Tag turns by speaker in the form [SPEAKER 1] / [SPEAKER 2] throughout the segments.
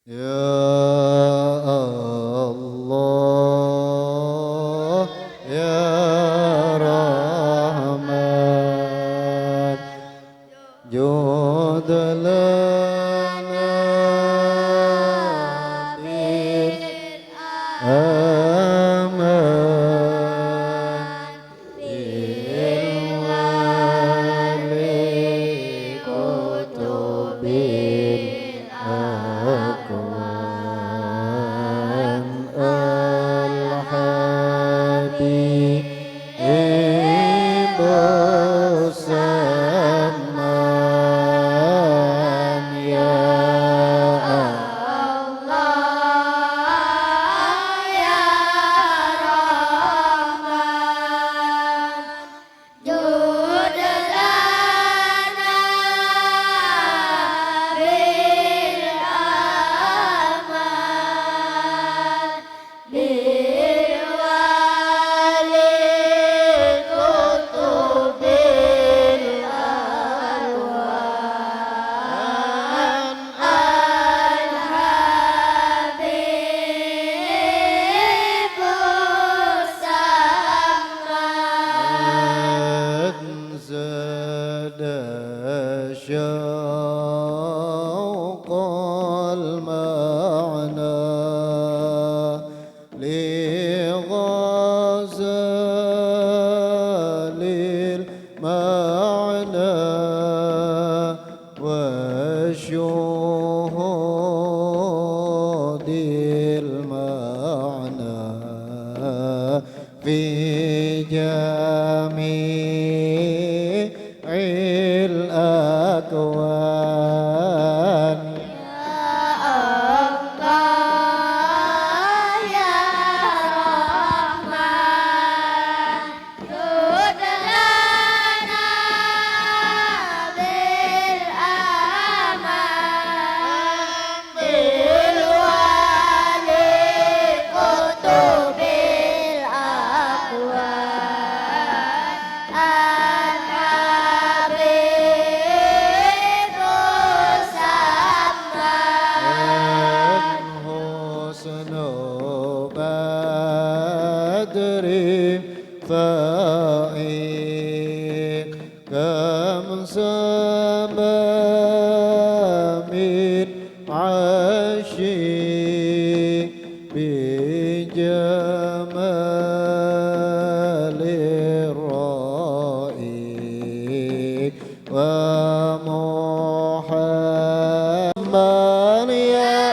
[SPEAKER 1] Ya Allah ya Rahman jud lana bil aman bil wali kutubil akwan al-habib saman ya زاد شوق المعنى لغزال المعنى وشهود المعنى في جميع الأكوان فائق كم سما من عشيق بجمال الرائق ومحمد يا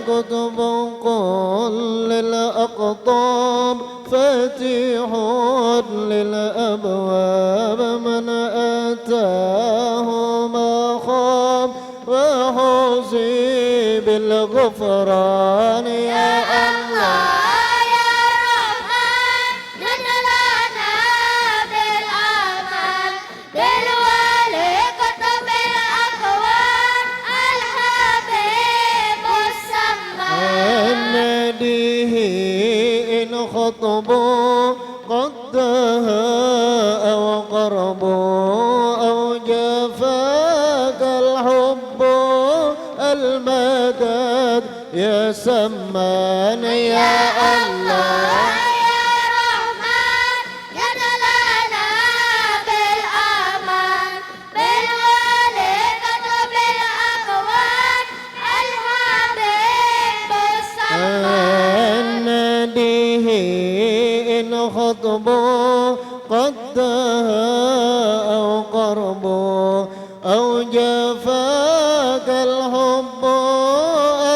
[SPEAKER 1] كتب كل الأقطاب فاتح للأبواب من أتاه ما خاب وحظي بالغفران يا الله خطبوا قدها أو قربوا أو جفاك الحب المدد يا سمان يا الله خطبوا قدها أو قربوا أو جفاك الحب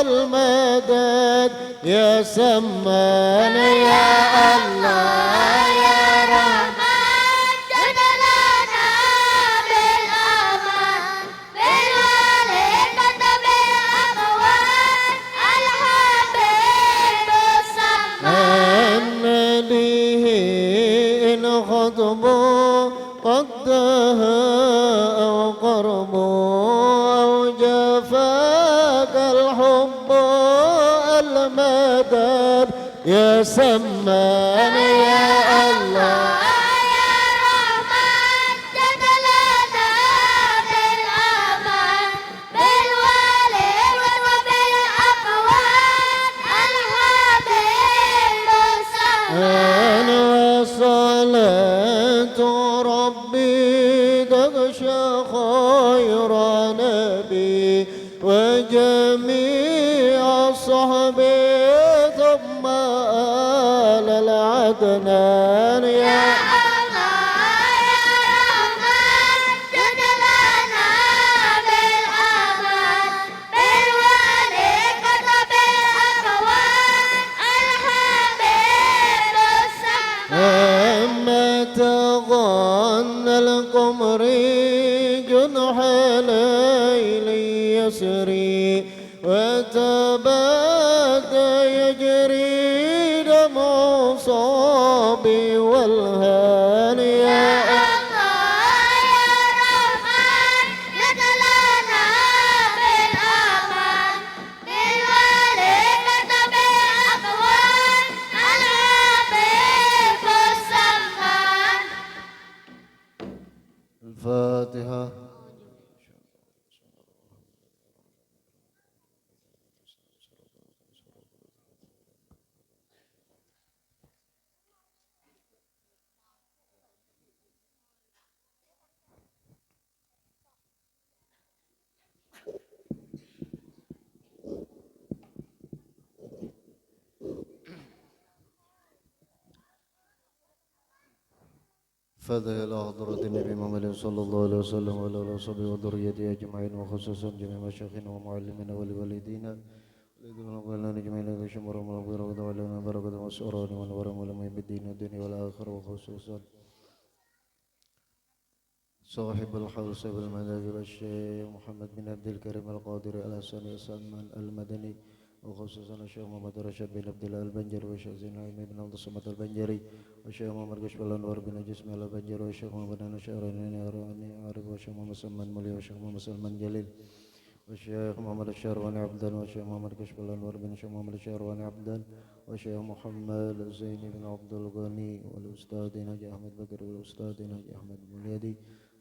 [SPEAKER 1] المدد يا سمان يا الله يا رحمن جد لنا بالأمان بالولي كتب الأقوال الحبيب السمان خطبوا قدها أو قربوا أو جفاك الحب المدد يا سمان يا الله يا رحمن جد لنا بالأمان بالوالد وبالأقوات الحبيب السمان وصلاة ربي تغشى خير نبي وجميع صحبه ثم آل العدنان يا الله يا رحمن جد لنا بالأمان بالوالد وبالأقوات الحبيب السمان أما تغنى القمر جنح ليل يسري وتبادى يجري دمع صابي والهان يا الله يا رحمن جد لنا بالأمان بالوالد وبالأقوات الحبيب السمان الفاتحة. فضل إلى حضرة النبي محمد صلى الله عليه وسلم وعلى آله وصحبه وذريته أجمعين وخصوصا جميع مشايخنا ومعلمينا ولوالدينا لذكرنا وقالنا أجمعين إلى شمر ومغفرة وتعالى بركة وسرور ونور ولمين بالدين الدنيا والآخرة وخصوصا صاحب الحول صاحب المذاهب الشيخ محمد بن عبد الكريم القادري الحسني سلمان المدني وخصوصا الشيخ محمد رشاد بن عبد الله البنجري والشيخ زين العابدين بن عبد الصمد البنجري والشيخ محمد كشف الأنوار بن جسم البنجري والشيخ محمد الشعراني عارف والشيخ محمد سلمان مولي والشيخ محمد سلمان جليل والشيخ محمد الشعراني عبدا والشيخ محمد كشف الأنوار بن الشيخ محمد الشعراني عبدا والشيخ محمد زين بن عبد الغني والأستاذ ناجي أحمد بكر والأستاذ ناجي أحمد بنيادي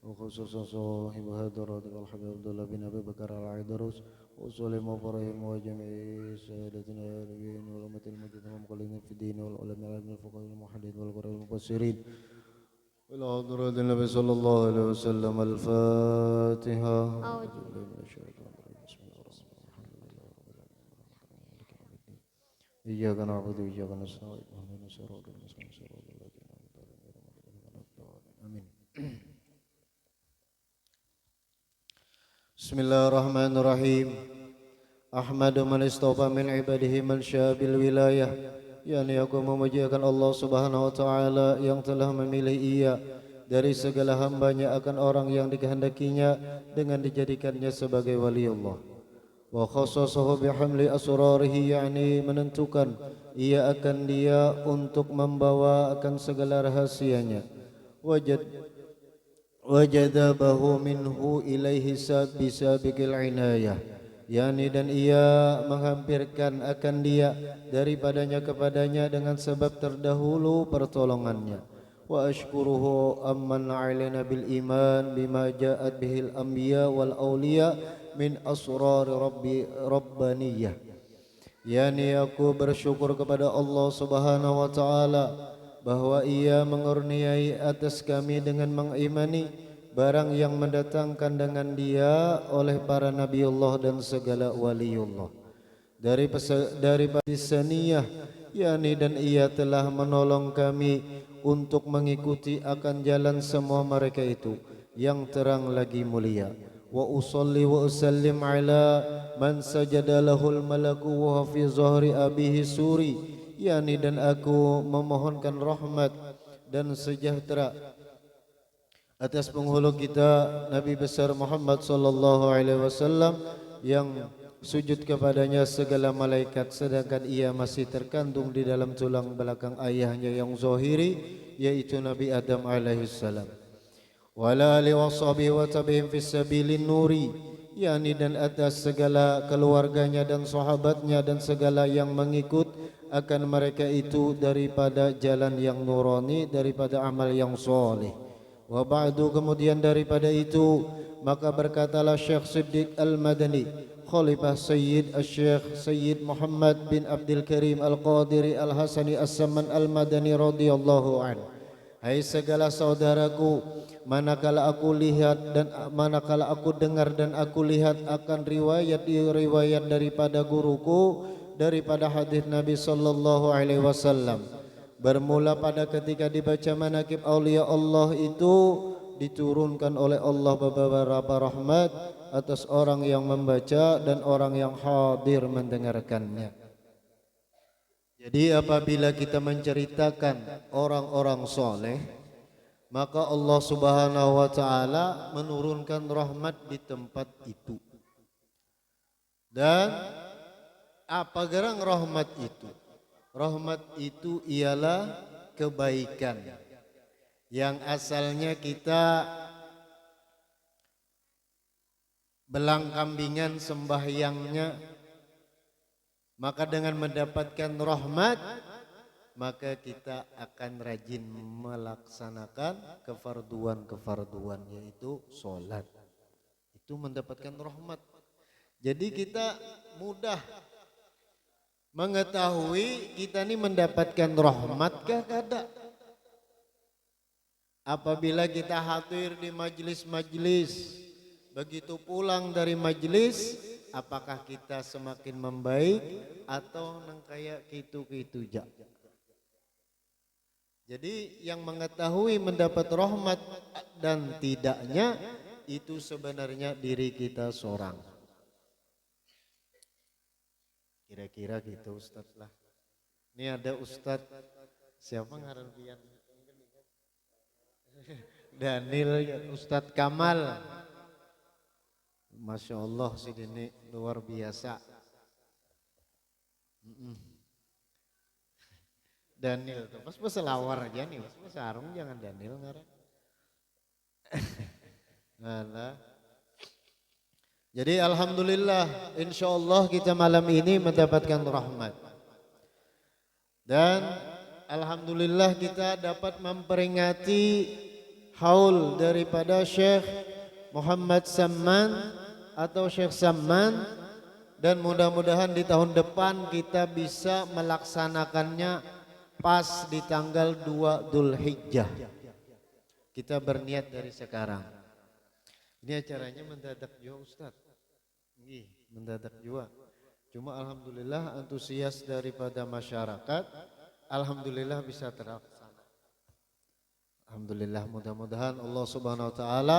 [SPEAKER 1] وخصوصا صاحب هذا الراتب الحبيب عبد الله بن أبي بكر العيدروس وسلم وفرهم وجميع سادتنا النبيين والأمة المجيدين والمقلدين في الدين والعلماء من الفقهاء والمحدثين والقراء والمفسرين إلى حضرة النبي صلى الله عليه وسلم الفاتحة. إياك نعبد وإياك نستعين اهدنا الصراط المستقيم صراط الذين أنعمت عليهم غير المغضوب عليهم آمين. Bismillahirrahmanirrahim. Ahmadu man istafa min ibadihi man syabil wilayah. Yani aku memujiakan Allah subhanahu wa ta'ala yang telah memilih ia dari segala hambanya akan orang yang dikehendakinya dengan dijadikannya sebagai wali Allah. Wa khassasahu bihamli asrarihi, yakni menentukan ia akan dia untuk membawa akan segala rahasianya. Wajadabahu minhu ilaihi bisabiqil inayah, yani dan ia menghampirkan akan dia daripadanya kepadanya dengan sebab terdahulu pertolongannya. Wa ashkuruhu amman alaina bil iman bima ja'at bihil anbiya wal awliya min asrar rabbaniyah, yani aku bersyukur kepada Allah subhanahu wa ta'ala bahwa ia mengurniai atas kami dengan mengimani barang yang mendatangkan dengan dia oleh para nabiullah dan segala waliullah dari saniyah, yakni dan ia telah menolong kami untuk mengikuti akan jalan semua mereka itu yang terang lagi mulia. Wa usalli wa usallim ala man sajada lahul malaku wa fi zahri abihi suri, yani dan aku memohonkan rahmat dan sejahtera atas penghulu kita Nabi besar Muhammad sallallahu alaihi wasallam yang sujud kepadanya segala malaikat sedangkan ia masih terkandung di dalam tulang belakang ayahnya yang zahiri yaitu Nabi Adam alaihi salam. Wa ala alihi washabihi wa tabi'in fis sabilin nuri, yakni dan atas segala keluarganya dan sahabatnya dan segala yang mengikut akan mereka itu daripada jalan yang nurani, daripada amal yang soleh. Wa ba'du, kemudian daripada itu maka berkatalah Syekh Siddiq Al-Madani, Khalifah Sayyid Al-Syekh Sayyid Muhammad bin Abdul Karim Al-Qadiri Al-Hasani As-Saman Al-Madani radhiyallahu anhu, hai segala saudaraku, manakala aku dengar dan aku lihat akan riwayat daripada guruku, daripada hadis Nabi sallallahu alaihi wasallam, bermula pada ketika dibaca manaqib aulia Allah itu diturunkan oleh Allah beberapa rahmat atas orang yang membaca dan orang yang hadir mendengarkannya. Jadi apabila kita menceritakan orang-orang soleh, maka Allah Subhanahu wa taala menurunkan rahmat di tempat itu. Dan apa gerang rahmat itu? Rahmat itu ialah kebaikan yang asalnya kita belang kambingan sembahyangnya, maka dengan mendapatkan rahmat maka kita akan rajin melaksanakan kefarduan yaitu sholat. Itu mendapatkan rahmat. Jadi kita mudah mengetahui kita ini mendapatkan rahmatkah kada. Apabila kita hadir di majlis-majlis, begitu pulang dari majlis, apakah kita semakin membaik atau nang kayak gitu-gitu ja. Jadi yang mengetahui mendapat rahmat dan tidaknya itu sebenarnya diri kita seorang. Kira-kira gitu Ustaz lah. Ini ada Ustaz siapa ngaran pian? Daniel, Ustaz Kamal. Masya Allah si Dini luar biasa. Daniel tuh pas selawar aja nih, pas sarung jangan Daniel ngaran. Nah, jadi alhamdulillah, insya Allah kita malam ini mendapatkan rahmat. Dan alhamdulillah kita dapat memperingati haul daripada Syekh Muhammad Samman atau Syekh Samman, dan mudah-mudahan di tahun depan kita bisa melaksanakannya pas di tanggal 2 Dzulhijjah. Kita berniat dari sekarang. Ini acaranya mendadak juga Ustaz. Nih, mendadak juga. Cuma alhamdulillah antusias daripada masyarakat, alhamdulillah bisa terlaksana. Alhamdulillah, mudah-mudahan Allah Subhanahu wa taala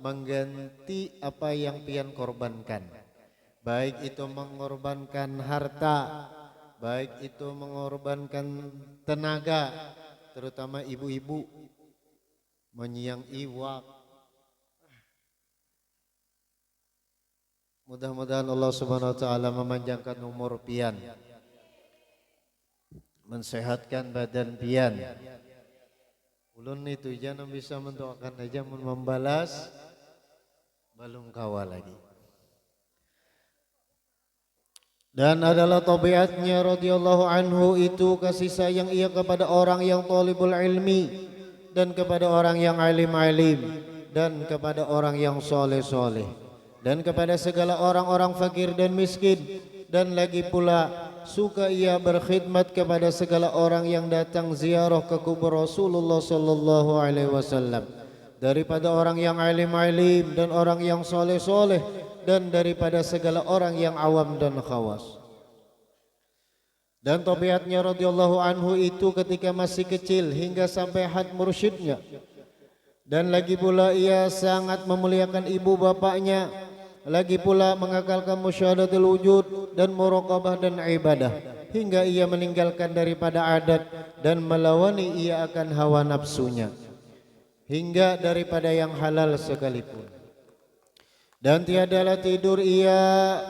[SPEAKER 1] mengganti apa yang pian korbankan. Baik itu mengorbankan harta, baik itu mengorbankan tenaga, terutama ibu-ibu menyiang iwak. Mudah-mudahan Allah Subhanahu wa taala memanjangkan umur pian, mensehatkan badan pian. Ulun itu jangan bisa mendoakan aja membalas belum kawal lagi. Dan adalah tabiatnya radhiyallahu anhu itu kasih sayang ia kepada orang yang talibul ilmi, dan kepada orang yang alim-alim, dan kepada orang yang soleh-soleh, dan kepada segala orang-orang fakir dan miskin. Dan lagi pula suka ia berkhidmat kepada segala orang yang datang ziarah ke kubur Rasulullah sallallahu alaihi wasallam, daripada orang yang alim-alim dan orang yang soleh-soleh, dan daripada segala orang yang awam dan khawas. Dan tabiatnya radhiyallahu anhu itu ketika masih kecil hingga sampai had mursyidnya. Dan lagi pula ia sangat memuliakan ibu bapaknya, lagi pula mengakalkan musyahadatul wujud dan muraqabah dan ibadah, hingga ia meninggalkan daripada adat dan melawani ia akan hawa nafsunya, hingga daripada yang halal sekalipun. Dan tiadalah tidur ia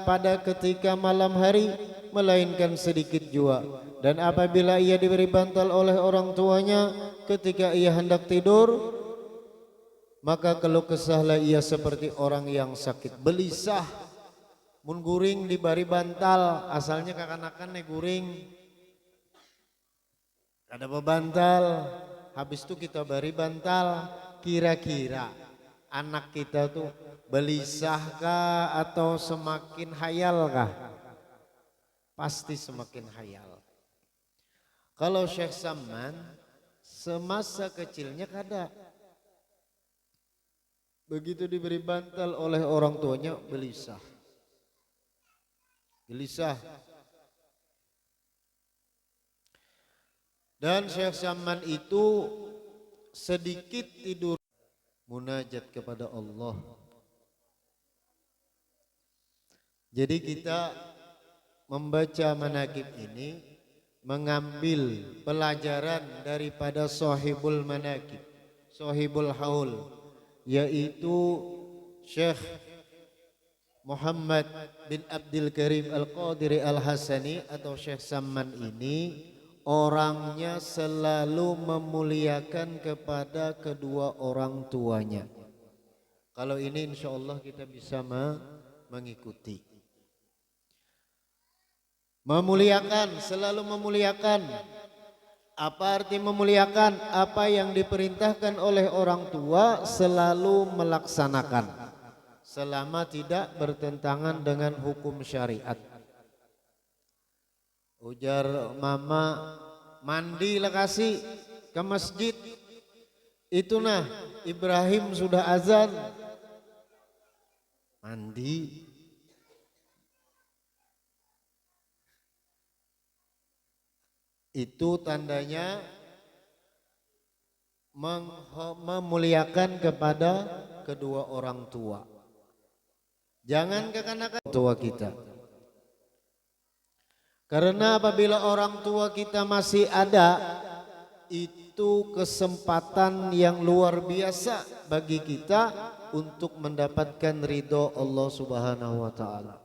[SPEAKER 1] pada ketika malam hari, melainkan sedikit jua. Dan apabila ia diberi bantal oleh orang tuanya ketika ia hendak tidur, maka kalau kesahlah ia seperti orang yang sakit belisah. Mun guring dibari bantal, asalnya kakanakan nih guring. Ada bebantal, habis itu kita bari bantal. Kira-kira anak kita tuh belisah kah atau semakin hayal kah? Pasti semakin hayal. Kalau Syekh Saman semasa kecilnya kada. Begitu diberi bantal oleh orang tuanya belisah. Gelisah. Dan Syekh Saman itu sedikit tidur munajat kepada Allah. Jadi kita membaca manaqib ini mengambil pelajaran daripada Sahibul Manaqib, Sahibul Haul, yaitu Syekh Muhammad bin Abdul Karim Al-Qadiri Al-Hasani atau Syekh Saman ini orangnya selalu memuliakan kepada kedua orang tuanya. Kalau ini insya Allah kita bisa mengikuti. Memuliakan, selalu memuliakan. Apa arti memuliakan? Apa yang diperintahkan oleh orang tua selalu melaksanakan. Selama tidak bertentangan dengan hukum syariat. Ujar mama, mandilah kasih ke masjid. Itu nah Ibrahim sudah azan. Mandi. Itu tandanya memuliakan kepada kedua orang tua. Jangan kekanak tua kita. Karena apabila orang tua kita masih ada, itu kesempatan yang luar biasa bagi kita untuk mendapatkan ridho Allah Subhanahu wa taala.